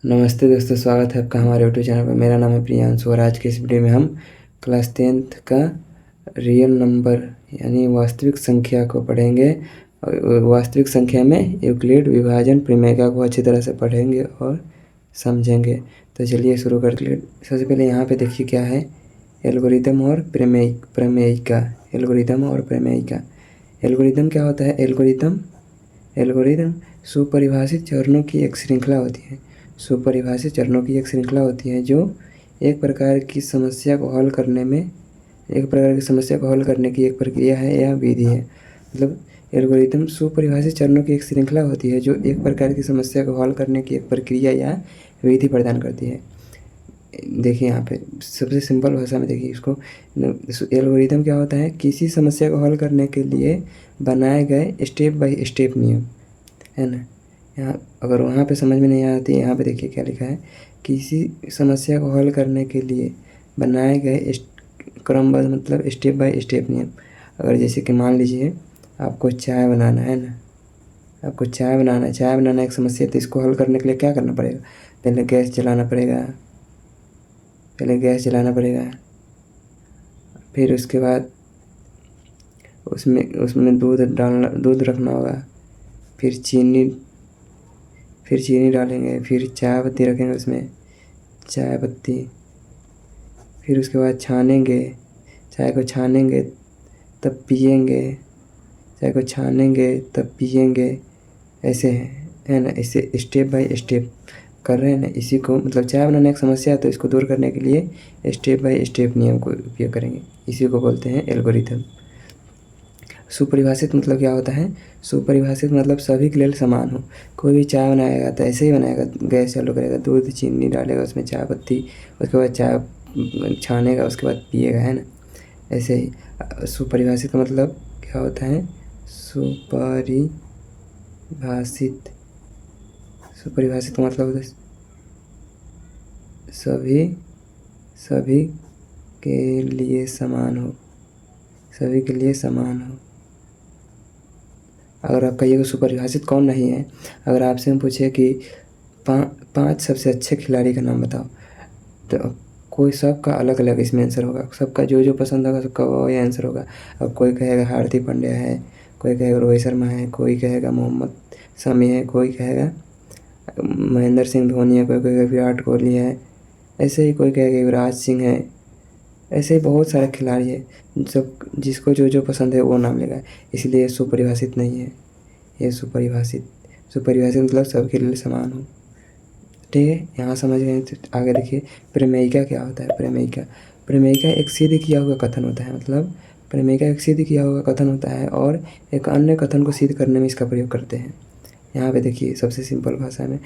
नमस्ते दोस्तों, स्वागत है आपका हमारे यूट्यूब चैनल पर। मेरा नाम है प्रियांशु और आज के इस वीडियो में हम क्लास 10th का रियल नंबर यानी वास्तविक संख्या को पढ़ेंगे। वास्तविक संख्या में यूक्लिड विभाजन प्रमेय को अच्छी तरह से पढ़ेंगे और समझेंगे। तो चलिए शुरू करते हैं। सबसे पहले यहाँ पे देखिए क्या है, एल्गोरिदम और प्रमेयिका। एल्गोरिदम और प्रमेयिका। एल्गोरिदम क्या होता है? एल्गोरिदम सुपरिभाषित चरणों की एक श्रृंखला होती है। सुपरिभाषित चरणों की एक श्रृंखला होती है जो एक प्रकार की समस्या को हल करने की एक प्रक्रिया है या विधि है। मतलब एल्गोरिदम सुपरिभाषित चरणों की एक श्रृंखला होती है जो एक प्रकार की समस्या को हल करने की एक प्रक्रिया या विधि प्रदान करती है। देखिए यहाँ पे सबसे सिंपल भाषा में देखिए इसको। एल्गोरिदम क्या होता है? किसी समस्या को हल करने के लिए बनाए गए स्टेप बाय स्टेप नियम, है ना। यहाँ अगर वहाँ पे समझ में नहीं आती, यहाँ पे देखिए क्या लिखा है, किसी समस्या को हल करने के लिए बनाए गए क्रमबद्ध मतलब स्टेप बाय स्टेप नियम। अगर जैसे कि मान लीजिए आपको चाय बनाना है ना, आपको चाय बनाना एक समस्या है, तो इसको हल करने के लिए क्या करना पड़ेगा? पहले गैस जलाना पड़ेगा, फिर उसके बाद उसमें दूध रखना होगा, फिर चीनी डालेंगे, फिर चाय पत्ती रखेंगे उसमें, चाय पत्ती, फिर उसके बाद चाय को छानेंगे तब पिएंगे, ऐसे है ना। इसे स्टेप बाय स्टेप कर रहे हैं ना। इसी को मतलब चाय बनाने एक समस्या है तो इसको दूर करने के लिए स्टेप बाय स्टेप नियम को उपयोग करेंगे। इसी को बोलते हैं एल्गोरिथम। सुपरिभाषित मतलब क्या होता है? सुपरिभाषित मतलब सभी के लिए समान हो। कोई भी चाय बनाएगा तो ऐसे ही बनाएगा, गैस चालू करेगा, दूध चीनी डालेगा, उसमें चाय पत्ती, उसके बाद चाय छानेगा, उसके बाद पिएगा, है ना। ऐसे ही सुपरिभाषित मतलब क्या होता है? सुपरिभाषित मतलब सभी के लिए समान हो। अगर आप कहिएगा सुपरिभाषित कौन नहीं है, अगर आपसे हम पूछे कि 5 सबसे अच्छे खिलाड़ी का नाम बताओ, तो कोई सबका अलग अलग इसमें आंसर होगा। सबका जो पसंद होगा सबका वो ही आंसर होगा। अब कोई कहेगा हार्दिक पांड्या है, कोई कहेगा रोहित शर्मा है, कोई कहेगा मोहम्मद शमी है, कोई कहेगा महेंद्र सिंह धोनी है, कोई कहेगा विराट कोहली है, ऐसे ही कोई कहेगा युवराज सिंह है। ऐसे ही बहुत सारे खिलाड़ी हैं, सब जिसको जो पसंद है वो नाम लेगा। इसलिए ये सुपरिभाषित नहीं है, ये सुपरिभाषित मतलब सबके लिए समान हो। ठीक है, यहाँ समझ गए। तो आगे देखिए प्रमेयिका क्या होता है? प्रमेयिका एक सिद्ध किया हुआ कथन होता है। मतलब प्रमेयिका एक सिद्ध किया हुआ कथन होता है और एक अन्य कथन को सिद्ध करने में इसका प्रयोग करते हैं। यहाँ पे देखिए सबसे सिंपल भाषा में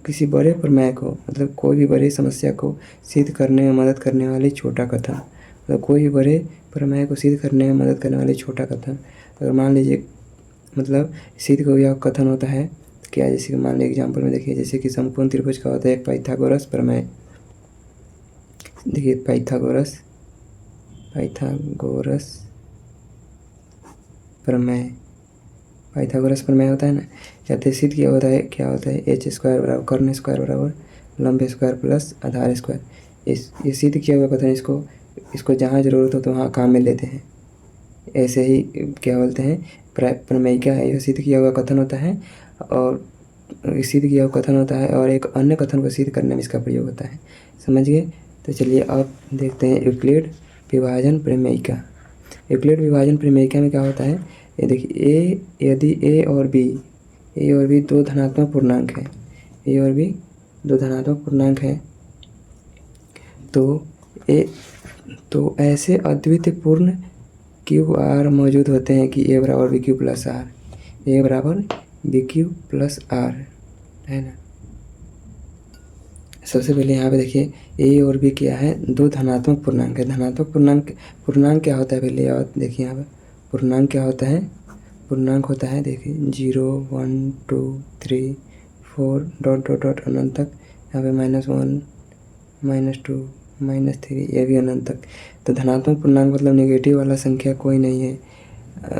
किसी बड़े प्रमेय को मतलब कोई भी बड़ी समस्या को सिद्ध करने में मदद करने वाली छोटा कथन, मतलब कोई भी बड़े प्रमेय को सिद्ध करने में मदद करने वाली छोटा कथन। अगर मान लीजिए मतलब सिद्ध किया हुआ कथन होता है क्या, जैसे कि मान लीजिए एग्जाम्पल में देखिए, जैसे कि संपूर्ण त्रिभुज का होता है एक पाइथागोरस प्रमेय। देखिए पाइथागोरस प्रमेय होता है ना। या तो सिद्ध किया होता है क्या होता है, h स्क्वायर बराबर कर्ण स्क्वायर बराबर लंब स्क्वायर प्लस आधार स्क्वायर। ये सिद्ध किया हुआ कथन इसको जहाँ ज़रूरत हो तो वहाँ काम में लेते हैं। ऐसे ही क्या बोलते हैं, प्रमेयिका है। यह सिद्ध किया हुआ कथन होता है और एक अन्य कथन को सिद्ध करने में इसका प्रयोग होता है। समझ गए? तो चलिए अब देखते हैं यूक्लिड विभाजन प्रमेयिका। यूक्लिड विभाजन प्रमेयिका में क्या होता है, ये देखिए यदि ए और बी दो धनात्मक पूर्णांक है तो ऐसे अद्वितीय पूर्ण क्यू आर मौजूद होते हैं कि ए बराबर बी क्यू प्लस आर, है ना। सबसे पहले यहाँ पे देखिए ए और बी क्या है, दो धनात्मक पूर्णांक है। धनात्मक पूर्णांक क्या होता है पहले और देखिए यहाँ पे पूर्णांक क्या होता है। पूर्णांक होता है देखिए 0 1 2 3 4 डॉट अनंत तक। यहाँ पे -1 -2 -3 ये भी अनंत तक। तो धनात्मक पूर्णांक मतलब नेगेटिव वाला संख्या कोई नहीं है,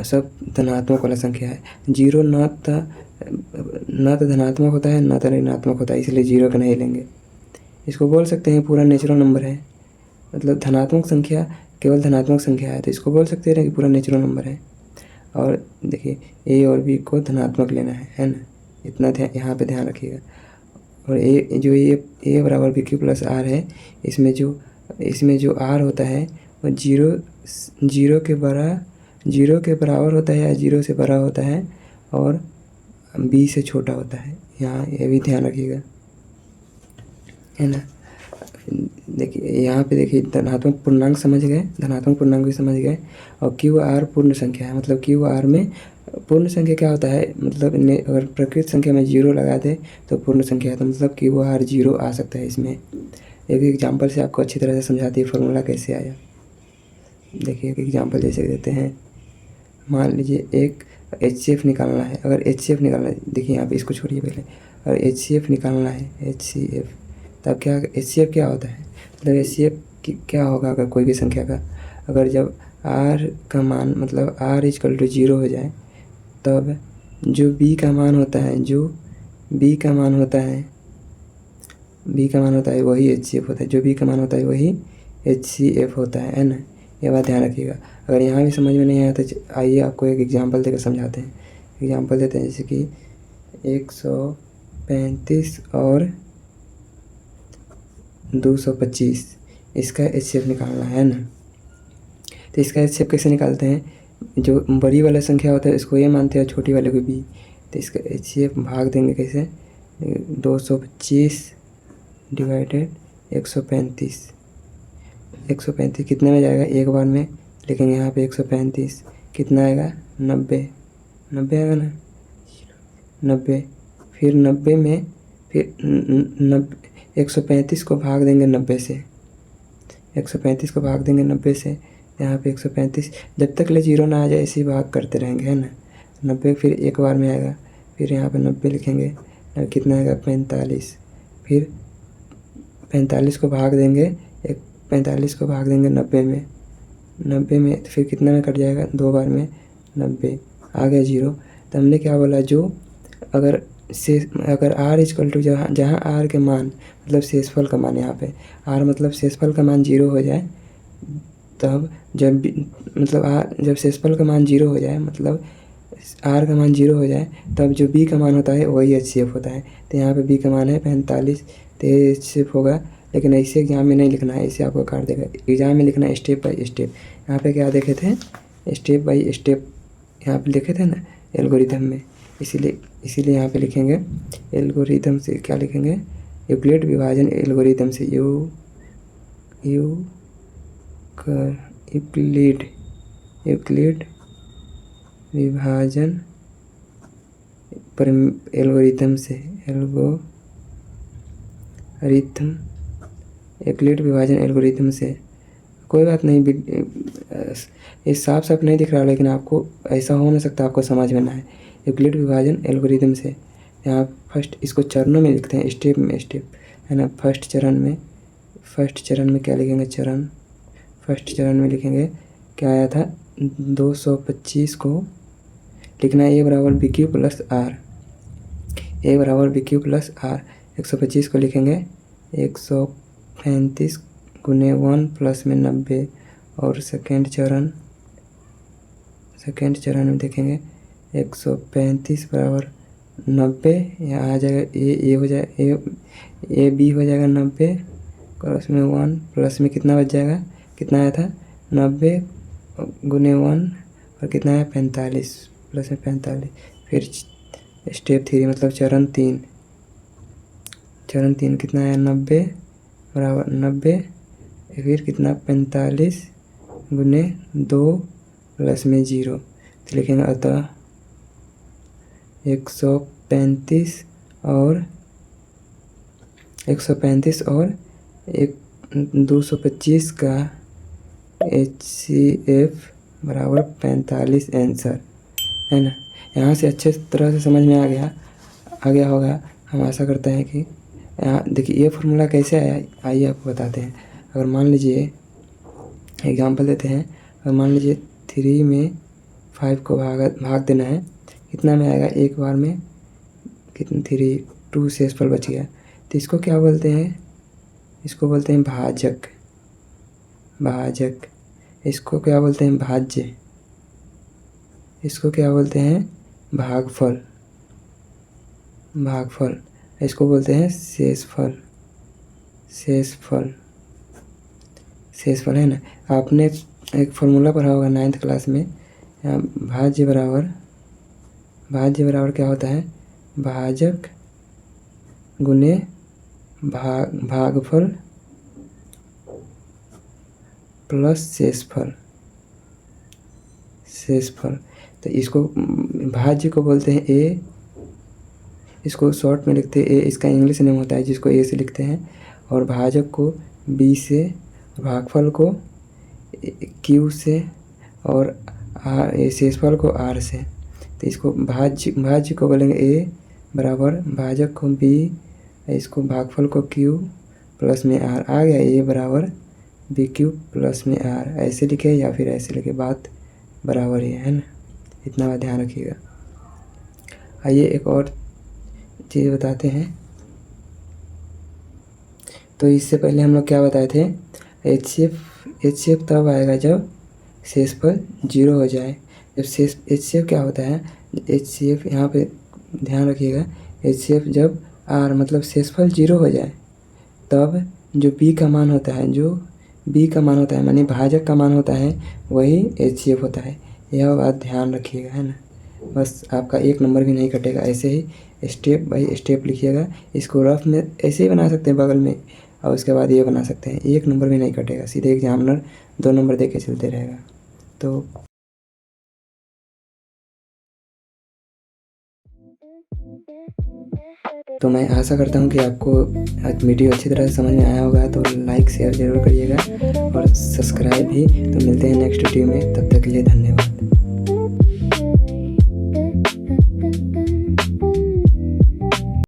सब धनात्मक वाला संख्या है। 0 न था ना तो धनात्मक होता है ना तो ऋणात्मक होता है, इसलिए 0 का नहीं लेंगे। इसको बोल सकते हैं पूरा नेचुरल नंबर है, मतलब धनात्मक संख्या केवल धनात्मक संख्या है तो इसको बोल सकते हैं कि पूरा नेचुरल नंबर है। और देखिए ए और बी को धनात्मक लेना है ना, इतना यहाँ पे ध्यान रखिएगा। और ए बराबर बी क्यू प्लस आर है, इसमें जो आर होता है वो जीरो के बराबर होता है या 0 से बड़ा होता है और बी से छोटा होता है, यहाँ ये भी ध्यान रखिएगा, है ना। देखिए यहाँ पे देखिए धनात्मक पूर्णांक समझ गए, धनात्मक पूर्णांक भी समझ गए। और क्यू आर पूर्ण संख्या है, मतलब क्यू आर में पूर्ण संख्या क्या होता है, मतलब अगर प्रकृत संख्या में 0 लगा दे तो पूर्ण संख्या है, तो मतलब क्यू आर 0 आ सकता है इसमें। एक एग्जांपल से आपको अच्छी तरह से समझाती है फॉर्मूला कैसे आया। देखिए एक एग्जांपल जैसे देते हैं, मान लीजिए एक HCF निकालना है। अगर HCF निकालना है, देखिए यहाँ पे इसको छोड़िए पहले, अगर HCF निकालना है HCF, तब क्या HCF क्या होता है, मतलब HCF क्या होगा अगर कोई भी संख्या का, अगर जब R का मान मतलब R = 0 हो जाए तब जो B का मान होता है वही HCF होता है, जो B का मान होता है वही HCF होता है ना। ये बात ध्यान रखिएगा। अगर यहाँ भी समझ में नहीं आया तो आइए आपको एक एग्जांपल देकर समझाते हैं। एग्जांपल देते हैं जैसे कि 135 और 225, इसका HCF निकालना है ना। तो इसका HCF कैसे निकालते हैं, जो बड़ी वाला संख्या होता है इसको A मानते हैं, छोटी वाले को B। तो इसका HCF भाग देंगे कैसे, 225 डिवाइडेड 135। 135 कितने में जाएगा, एक बार में लिखेंगे यहाँ पे 135 कितना आएगा, 90 आएगा ना, 90। फिर 90 में फिर 135 को भाग देंगे 90 से, 135 को भाग देंगे 90 से, यहाँ पे 135 जब तक ले 0 ना आ जाए ऐसे ही भाग करते रहेंगे, है ना। 90 फिर एक बार में आएगा, फिर यहाँ पे 90 लिखेंगे, कितना आएगा 45। फिर 45 को भाग देंगे 90 में, 90 में तो फिर कितना में कट जाएगा, दो बार में 90 आ गया 0। तो हमने क्या बोला, जो अगर R = जहाँ R के मान मतलब शेषफल का मान, यहाँ पे R मतलब शेषफल का मान 0 हो जाए, तब जब शेषफल का मान 0 हो जाए मतलब R का मान 0 हो जाए तब जो B का मान होता है वही HCF होता है। तो यहाँ पे B का मान है 45, तो ये HCF होगा। लेकिन ऐसे एग्जाम में नहीं लिखना है, ऐसे आपको काट देगा। एग्जाम में लिखना है स्टेप बाय स्टेप। यहाँ पे क्या देखे थे, स्टेप बाय स्टेप यहाँ पे लिखे थे ना एल्गोरिथम में, इसीलिए यहाँ पे लिखेंगे एल्गोरिथम से, क्या लिखेंगे, यूक्लिड विभाजन एल्गोरिथम से, यूक्लिड विभाजन एल्गोरिथम से, यूक्लिड विभाजन एल्गोरिथम से। कोई बात नहीं, ये साफ नहीं दिख रहा, लेकिन आपको ऐसा हो ना सकता आपको समझ में ना है। यूक्लिड विभाजन एल्गोरिथम से यहाँ फर्स्ट इसको चरणों में लिखते हैं, स्टेप है ना। फर्स्ट चरण में क्या लिखेंगे, फर्स्ट चरण में लिखेंगे क्या आया था, 225 को लिखना है A बराबर BQ प्लस R, 125 को लिखेंगे 135 गुने 1 प्लस में 90। और सेकेंड चरण में देखेंगे 135 बराबर 90, यहाँ आ जाएगा ए हो जाएगा ए बी हो जाएगा 90 क्रॉस में 1 प्लस में कितना बच जाएगा, कितना आया था 90 गुने 1 और कितना है 45 प्लस में 45। फिर स्टेप 3 मतलब चरण 3 कितना है 90 बराबर 90, फिर कितना 45 गुने 2 प्लस में 0। तो लिखेंगे अतः 135 और 225 का HCF बराबर 45 आंसर, है ना। यहाँ से अच्छे तरह से समझ में आ गया होगा, हम आशा करते हैं कि यहाँ देखिए ये फार्मूला कैसे आया, आइए आपको बताते हैं। अगर मान लीजिए एग्जांपल देते हैं, अगर मान लीजिए 3 में 5 को भाग देना है, कितना में आएगा, एक बार में कितने 3 2 शेषफल बच गया। तो इसको क्या बोलते हैं? इसको बोलते हैं भाजक। भाजक। इसको क्या बोलते हैं? भाज्य। इसको क्या बोलते हैं? भागफल। भागफल। इसको बोलते हैं शेषफल। शेषफल। शेषफल है ना। आपने एक फॉर्मूला पढ़ा होगा 9th क्लास में, भाज्य बराबर क्या होता है? भाजक गुने भागफल प्लस शेषफल। शेषफल। तो इसको भाज्य को बोलते हैं ए, इसको शॉर्ट में लिखते हैं ए, इसका इंग्लिश नेम होता है जिसको ए से लिखते हैं, और भाजक को बी से, भागफल को क्यू से, और शेषफल को आर से। तो इसको भाज्य को बोलेंगे ए बराबर भाजक को बी, इसको भागफल को क्यू प्लस में आर। आ गया ए बराबर बी क्यू प्लस में आर। ऐसे लिखे या फिर ऐसे लिखे, बात बराबर ही है ना। इतना बात ध्यान रखिएगा। आइए एक और चीज़ बताते हैं। तो इससे पहले हम लोग क्या बताए थे? HCF तब आएगा जब शेषफल 0 हो जाए। जब HCF क्या होता है? HCF यहाँ पे ध्यान रखिएगा, HCF जब R मतलब शेषफल 0 हो जाए तब जो B का मान होता है, माने भाजक का मान होता है, वही HCF होता है। यह बात ध्यान रखिएगा, है ना। बस आपका 1 नंबर भी नहीं कटेगा। ऐसे ही स्टेप बाय स्टेप लिखिएगा। इसको रफ में ऐसे ही बना सकते हैं बगल में, और उसके बाद ये बना सकते हैं। 1 नंबर भी नहीं कटेगा, सीधे एग्जामिनर 2 नंबर दे के चलते रहेगा। तो मैं आशा करता हूँ कि आपको वीडियो अच्छी तरह से समझ में आया होगा। तो लाइक शेयर ज़रूर करिएगा और सब्सक्राइब भी। तो मिलते हैं नेक्स्ट वीडियो में, तब तक के लिए धन्यवाद।